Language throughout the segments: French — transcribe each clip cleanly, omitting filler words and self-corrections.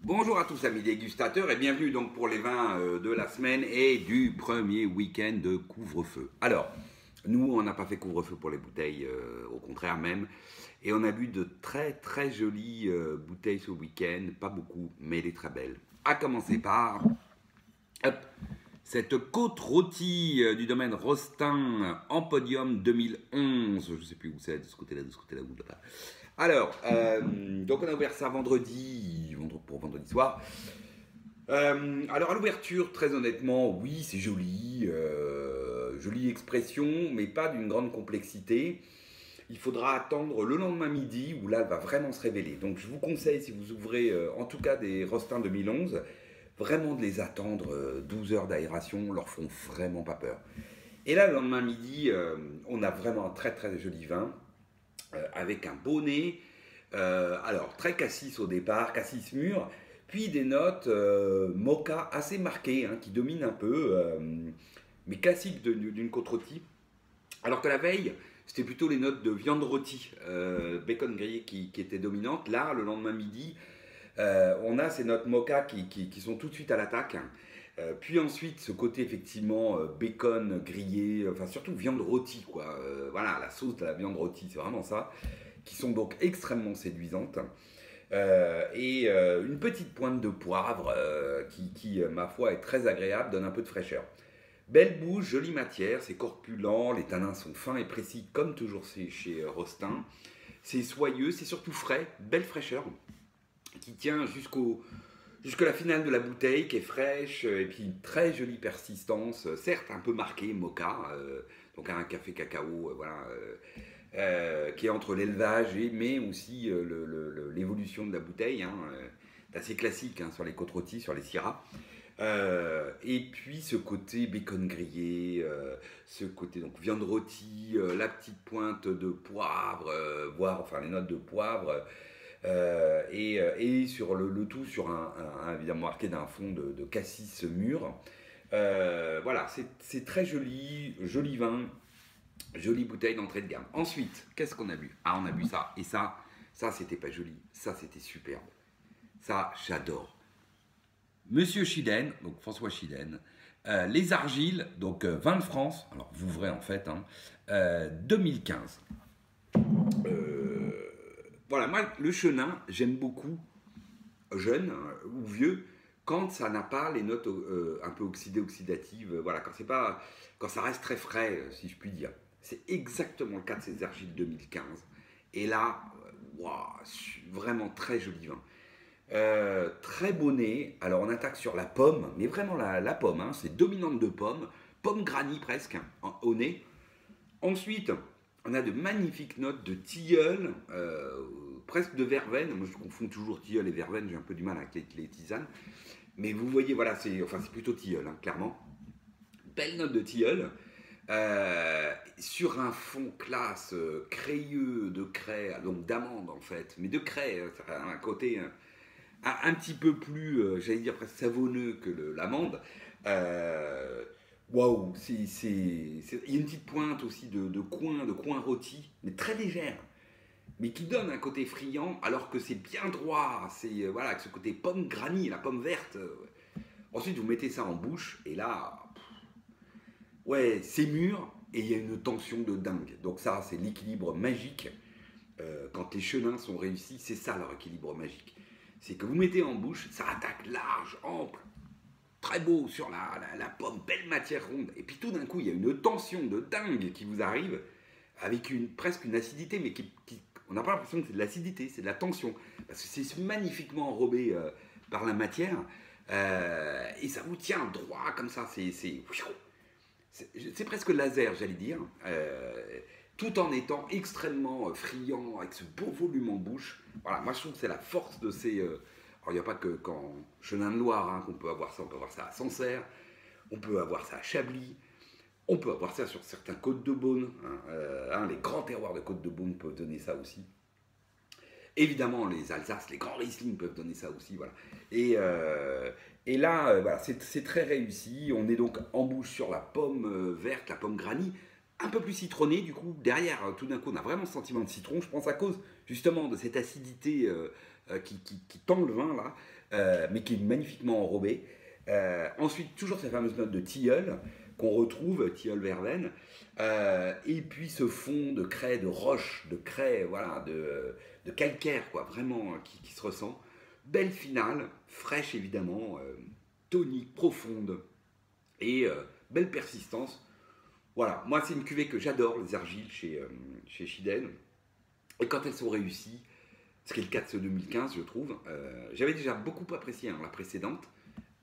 Bonjour à tous amis dégustateurs et bienvenue donc pour les vins de la semaine et du premier week-end de couvre-feu. Alors, nous on n'a pas fait couvre-feu pour les bouteilles, au contraire même, et on a bu de très jolies bouteilles ce week-end, pas beaucoup, mais les très belles. À commencer par hop, cette côte rôtie du domaine Rostin en podium 2011, je ne sais plus où c'est, de ce côté-là, ou là-bas. Alors, donc on a ouvert ça pour vendredi soir. Alors à l'ouverture, très honnêtement, oui, c'est joli, jolie expression, mais pas d'une grande complexité. Il faudra attendre le lendemain midi où là, elle va vraiment se révéler. Donc je vous conseille, si vous ouvrez en tout cas des Rostins 2011, vraiment de les attendre. 12 heures d'aération leur font vraiment pas peur. Et là, le lendemain midi, on a vraiment un très joli vin avec un beau nez. Alors, très cassis au départ, cassis mûr, puis des notes mocha assez marquées, hein, qui dominent un peu, mais classiques d'une côte rôtie. Alors que la veille, c'était plutôt les notes de viande rôtie, bacon grillé qui étaient dominantes. Là, le lendemain midi, on a ces notes mocha qui sont tout de suite à l'attaque. Puis ensuite, ce côté effectivement bacon grillé, enfin surtout viande rôtie, quoi. Voilà, la sauce de la viande rôtie, c'est vraiment ça, qui sont donc extrêmement séduisantes. Une petite pointe de poivre ma foi, est très agréable, donne un peu de fraîcheur. Belle bouche, jolie matière, c'est corpulent, les tanins sont fins et précis, comme toujours chez Rostin. C'est soyeux, c'est surtout frais, belle fraîcheur, qui tient jusqu'à la finale de la bouteille, qui est fraîche, et puis une très jolie persistance, certes un peu marquée, mocha, donc un café cacao, voilà, qui est entre l'élevage mais aussi l'évolution de la bouteille, hein, assez classique, hein, sur les côtes rôties, sur les syrahs. Et puis ce côté bacon grillé, ce côté donc viande rôtie, la petite pointe de poivre, voire enfin les notes de poivre, et sur le tout sur évidemment marqué d'un fond de cassis mûr. Voilà, c'est très joli vin, jolie bouteille d'entrée de gamme. Ensuite, qu'est-ce qu'on a bu? Ah, on a bu ça, et ça c'était pas joli, ça c'était superbe. Ça, j'adore. Monsieur Chiden, donc François Chiden, les argiles, donc vin de France, alors Vouvray en fait, hein, 2015. Voilà, moi, le chenin, j'aime beaucoup, jeune ou vieux, quand ça n'a pas les notes un peu oxydées, oxydatives, voilà, quand ça reste très frais, si je puis dire. C'est exactement le cas de ces argiles 2015. Et là, wow, vraiment très joli vin. Très beau nez. Alors on attaque sur la pomme, mais vraiment la pomme, hein, c'est dominante de pomme granny presque, hein, au nez. Ensuite, on a de magnifiques notes de tilleul, presque de verveine. Moi je confonds toujours tilleul et verveine, j'ai un peu du mal avec les tisanes. Mais vous voyez, voilà, c'est plutôt tilleul, hein, clairement. Belle note de tilleul. Sur un fond classe, crayeux de craie, donc d'amande en fait, mais de craie, ça a un côté un petit peu plus, j'allais dire presque savonneux que l'amande. Waouh, il y a une petite pointe aussi de coin rôti, mais très légère, mais qui donne un côté friand, alors que c'est bien droit. C'est voilà, avec ce côté pomme granny, la pomme verte. Ensuite, vous mettez ça en bouche, et là, ouais, c'est mûr, et il y a une tension de dingue. Donc ça, c'est l'équilibre magique. Quand les chenins sont réussis, c'est ça leur équilibre magique. C'est que vous mettez en bouche, ça attaque large, ample, très beau sur la pomme, belle matière ronde. Et puis tout d'un coup, il y a une tension de dingue qui vous arrive, avec presque une acidité, mais on n'a pas l'impression que c'est de l'acidité, c'est de la tension. Parce que c'est magnifiquement enrobé par la matière, et ça vous tient droit comme ça, c'est presque laser, j'allais dire, tout en étant extrêmement friand, avec ce beau volume en bouche. Voilà, moi je trouve que c'est la force de ces... alors il n'y a pas que qu'en Chenin de Loire, hein, qu'on peut avoir ça, on peut avoir ça à Sancerre, on peut avoir ça à Chablis, on peut avoir ça sur certains côtes de Beaune, hein, les grands terroirs de côtes de Beaune peuvent donner ça aussi. Évidemment, les Alsaces, les grands Riesling peuvent donner ça aussi, voilà. Et là, voilà, c'est très réussi. On est donc en bouche sur la pomme verte, la pomme granny, un peu plus citronnée, du coup. Derrière, tout d'un coup, on a vraiment ce sentiment de citron, je pense à cause, justement, de cette acidité qui tend le vin, là. mais qui est magnifiquement enrobé. Ensuite, toujours cette fameuse note de tilleul qu'on retrouve, tilleul verveine, et puis ce fond de craie, de roche, de craie, voilà, de calcaire, quoi, vraiment, qui se ressent. Belle finale, fraîche évidemment, tonique, profonde, et belle persistance. Voilà, moi c'est une cuvée que j'adore, les argiles chez Shiden. Et quand elles sont réussies, ce qui est le cas de ce 2015, je trouve, j'avais déjà beaucoup apprécié la précédente.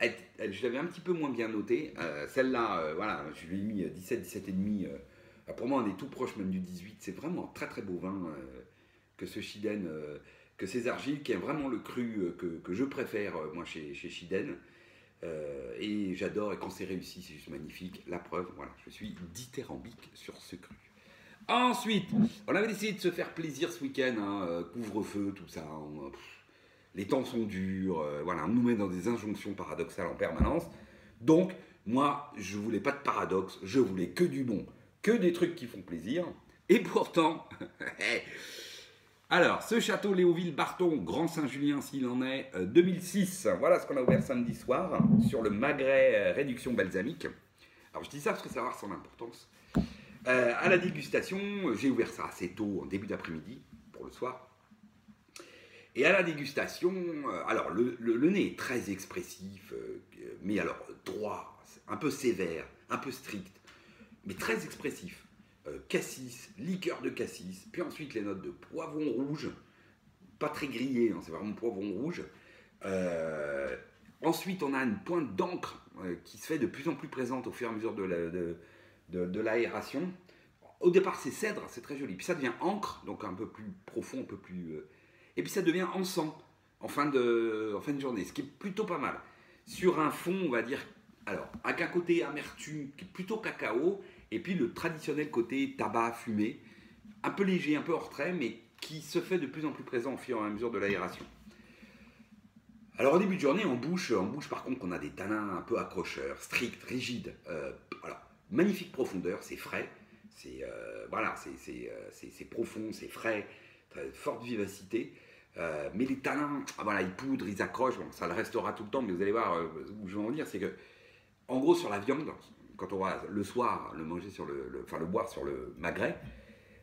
Je l'avais un petit peu moins bien notée. Celle-là, voilà, je lui ai mis 17, 17,5. Pour moi, on est tout proche même du 18. C'est vraiment un très très beau vin que ce Shiden, que ces argiles, qui est vraiment le cru que je préfère, moi, chez Shiden. Et j'adore, et quand c'est réussi, c'est juste magnifique. La preuve, voilà, je suis dithyrambique sur ce cru. Ensuite, on avait décidé de se faire plaisir ce week-end, hein, couvre-feu, tout ça. Les temps sont durs, voilà, on nous met dans des injonctions paradoxales en permanence. Donc, moi, je voulais pas de paradoxe, je voulais que du bon, que des trucs qui font plaisir. Et pourtant, alors, ce château Léoville-Barton, Grand Saint-Julien s'il en est, 2006, voilà ce qu'on a ouvert samedi soir, sur le Magret réduction balsamique. Alors, je dis ça parce que ça va avoir son importance. À la dégustation, j'ai ouvert ça assez tôt, en début d'après-midi, pour le soir. Et à la dégustation, alors le nez est très expressif, mais alors droit, un peu sévère, un peu strict, mais très expressif. Cassis, liqueur de cassis, puis ensuite les notes de poivron rouge, pas très grillé, hein, c'est vraiment poivron rouge. Ensuite, on a une pointe d'encre qui se fait de plus en plus présente au fur et à mesure de l'aération. Au départ, c'est cèdre, c'est très joli. Puis ça devient encre, donc un peu plus profond, un peu plus... Et puis ça devient encens en fin de journée, ce qui est plutôt pas mal. Sur un fond, on va dire, alors, avec un côté amertume qui est plutôt cacao, et puis le traditionnel côté tabac fumé, un peu léger, un peu hors trait, mais qui se fait de plus en plus présent au fur et à mesure de l'aération. Alors au début de journée, en bouche par contre, on a des tanins un peu accrocheurs, stricts, rigides. Alors, magnifique profondeur, c'est frais, c'est voilà, c'est profond, c'est frais, très forte vivacité. Mais les tanins, voilà, ils poudrent, ils accrochent, bon, ça le restera tout le temps, mais vous allez voir où je veux en venir, c'est que, en gros, sur la viande, quand on va le soir le manger sur le boire sur le magret,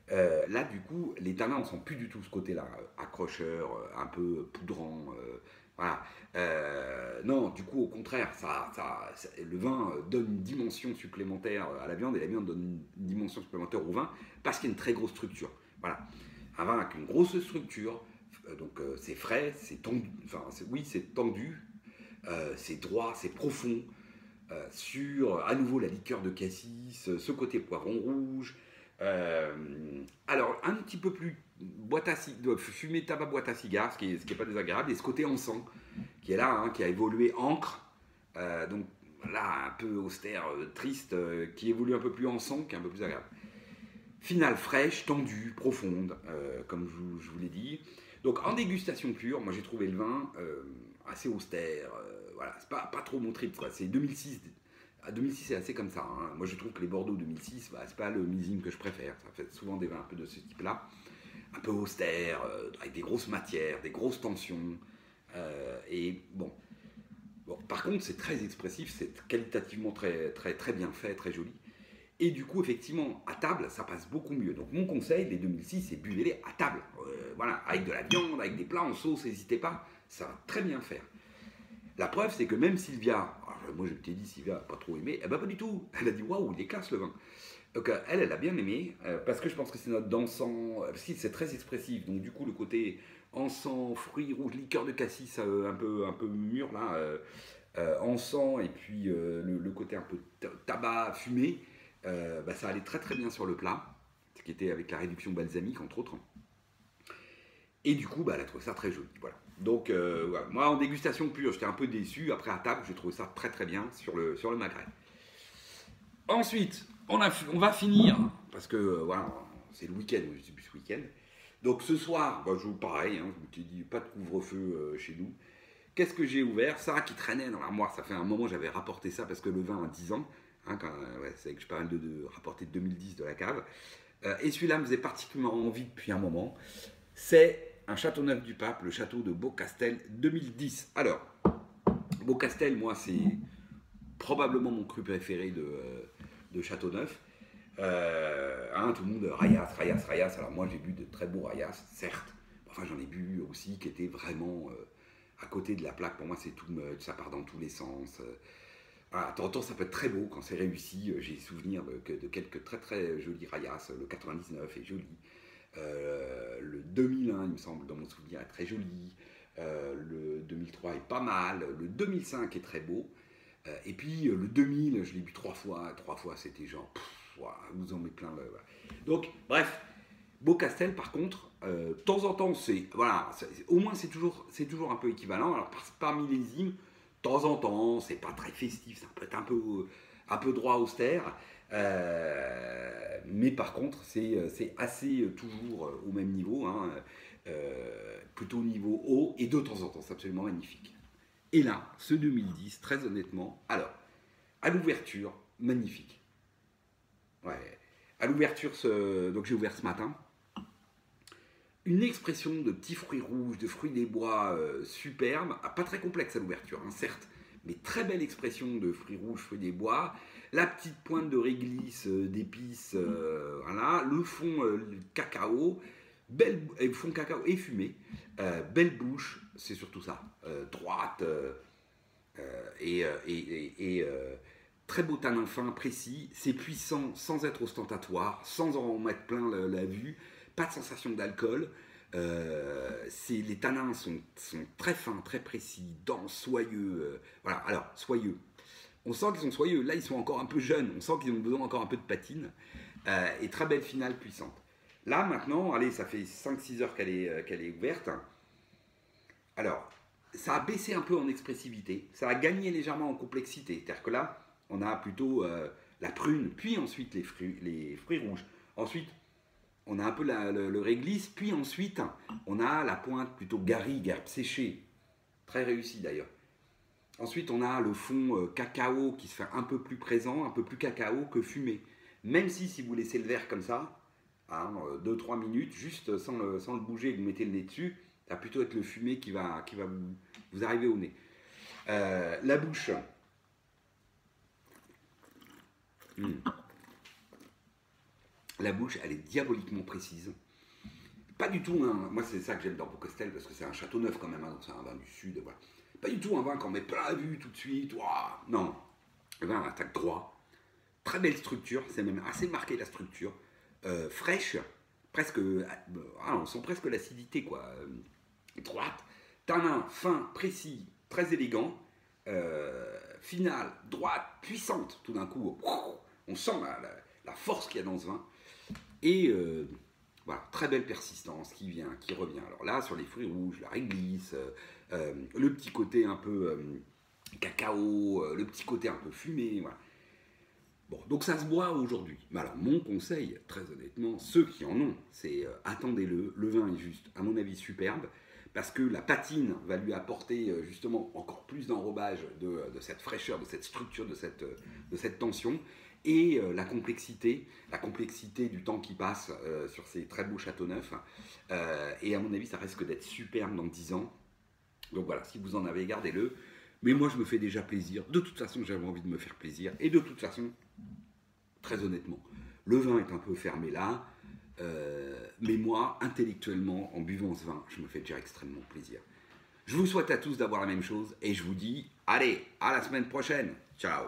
là, du coup, les tanins ne sont plus du tout ce côté-là, accrocheur, un peu poudrant, voilà. Non, du coup, au contraire, le vin donne une dimension supplémentaire à la viande et la viande donne une dimension supplémentaire au vin parce qu'il y a une très grosse structure. Voilà. Un vin avec une grosse structure, donc c'est frais, c'est tendu, enfin, oui, c'est tendu, c'est droit, c'est profond. Sur à nouveau la liqueur de cassis, ce côté poivron rouge. Alors un petit peu plus fumé tabac boîte à cigares, ce qui est pas désagréable, et ce côté encens qui est là, hein, qui a évolué encre, donc là un peu austère, triste, qui évolue un peu plus encens, qui est un peu plus agréable. Finale fraîche, tendue, profonde, comme je vous l'ai dit. Donc en dégustation pure, moi j'ai trouvé le vin assez austère, voilà, c'est pas trop mon trip, quoi. C'est 2006. À 2006, c'est assez comme ça, hein. Moi je trouve que les Bordeaux 2006, bah, c'est pas le millésime que je préfère. Ça fait souvent des vins un peu de ce type-là, un peu austère, avec des grosses matières, des grosses tensions. Et bon. Par contre, c'est très expressif, c'est qualitativement très, très, très bien fait, très joli. Et du coup, effectivement, à table, ça passe beaucoup mieux. Donc, mon conseil, les 2006, c'est buvez-les à table. Voilà, avec de la viande, avec des plats en sauce, n'hésitez pas, ça va très bien faire. La preuve, c'est que même Sylvia, moi je t'ai dit, Sylvia n'a pas trop aimé, eh ben pas du tout. Elle a dit, waouh, il est classe le vin. Donc, elle a bien aimé, parce que je pense que c'est notre d'encens, parce que c'est très expressif. Donc, du coup, le côté encens, fruits rouges, liqueur de cassis un peu mûr, là, encens, et puis le côté un peu tabac fumé. Bah, ça allait très très bien sur le plat, ce qui était avec la réduction balsamique entre autres. Et du coup, bah, elle a trouvé ça très joli. Voilà. Donc, voilà. Moi en dégustation pure, j'étais un peu déçu. Après à table, j'ai trouvé ça très très bien sur le magret. Ensuite, on va finir, parce que voilà, c'est le week-end, je sais plus ce week-end. Donc ce soir, bah, je pareil, hein, je me suis dit pas de couvre-feu chez nous. Qu'est-ce que j'ai ouvert? Ça qui traînait dans l'armoire, ça fait un moment j'avais rapporté ça parce que le vin a 10 ans. Hein, ouais, c'est que je parle de rapporter de 2010 de la cave. Et celui-là me faisait particulièrement envie depuis un moment. C'est un Châteauneuf-du-Pape, le château de Beaucastel 2010. Alors, Beaucastel, moi, c'est probablement mon cru préféré de Châteauneuf. Tout le monde, Rayas. Alors moi, j'ai bu de très beaux Rayas, certes. Enfin, j'en ai bu aussi qui étaient vraiment à côté de la plaque. Pour moi, c'est tout meute, ça part dans tous les sens. Voilà, de temps en temps, ça peut être très beau quand c'est réussi. J'ai souvenir de quelques très très jolis Rayas. Le 99 est joli. Le 2001, il me semble, dans mon souvenir, est très joli. Le 2003 est pas mal. Le 2005 est très beau. Et puis le 2000, je l'ai bu 3 fois. 3 fois, c'était genre, vous en met plein le. Voilà. Donc, bref, Beaucastel, par contre, de temps en temps, au moins c'est toujours un peu équivalent. Alors, par millésime, de temps en temps, c'est pas très festif, ça peut être un peu droit austère. Mais par contre, c'est assez toujours au même niveau, hein, plutôt au niveau haut, et de temps en temps, c'est absolument magnifique. Et là, ce 2010, très honnêtement, alors, à l'ouverture, magnifique. Ouais. À l'ouverture, donc j'ai ouvert ce matin. Une expression de petits fruits rouges, de fruits des bois superbes, pas très complexe à l'ouverture, hein, certes, mais très belle expression de fruits rouges, fruits des bois. La petite pointe de réglisse, d'épices, voilà. Le fond cacao, fond cacao et fumé. Belle bouche, c'est surtout ça. Droite et très beau tanin fin, précis. C'est puissant sans être ostentatoire, sans en mettre plein la vue. Pas de sensation d'alcool. Les tanins sont très fins, très précis, denses, soyeux. Voilà, alors, soyeux. On sent qu'ils sont soyeux. Là, ils sont encore un peu jeunes. On sent qu'ils ont besoin encore un peu de patine. Et très belle finale puissante. Là, maintenant, allez, ça fait 5-6 heures qu'elle est ouverte. Alors, ça a baissé un peu en expressivité. Ça a gagné légèrement en complexité. C'est-à-dire que là, on a plutôt la prune, puis ensuite les fruits rouges. Ensuite, on a un peu le réglisse, puis ensuite, on a la pointe plutôt garrigue, herbe séchée. Très réussi d'ailleurs. Ensuite, on a le fond cacao qui se fait un peu plus présent, un peu plus cacao que fumé. Même si vous laissez le verre comme ça, 2-3 minutes, juste sans le bouger, vous mettez le nez dessus, ça va plutôt être le fumé qui va vous arriver au nez. La bouche. La bouche, elle est diaboliquement précise. Pas du tout, hein. Moi c'est ça que j'aime dans Beaucastel, parce que c'est un Châteauneuf quand même, hein, donc c'est un vin du sud. Voilà. Pas du tout un vin qu'on met plein la vue tout de suite. Ouah, non, le vin attaque droit. Très belle structure, c'est même assez marqué la structure. Fraîche, presque, on sent presque l'acidité, quoi. Droite, tanin, fin, précis, très élégant. Finale, droite, puissante, tout d'un coup. On sent la force qu'il y a dans ce vin. Et voilà, très belle persistance qui vient, qui revient. Alors là, sur les fruits rouges, la réglisse, le petit côté un peu cacao, le petit côté un peu fumé, voilà. Bon, donc ça se boit aujourd'hui. Mais alors, mon conseil, très honnêtement, ceux qui en ont, c'est attendez-le. Le vin est juste, à mon avis, superbe, parce que la patine va lui apporter justement encore plus d'enrobage de cette fraîcheur, de cette structure, de cette tension. Et la complexité du temps qui passe sur ces très beaux Châteauneuf. Et à mon avis, ça risque d'être superbe dans 10 ans. Donc voilà, si vous en avez, gardez-le. Mais moi, je me fais déjà plaisir. De toute façon, j'avais envie de me faire plaisir. Et de toute façon, très honnêtement, le vin est un peu fermé là. Mais moi, intellectuellement, en buvant ce vin, je me fais déjà extrêmement plaisir. Je vous souhaite à tous d'avoir la même chose. Et je vous dis, allez, à la semaine prochaine. Ciao.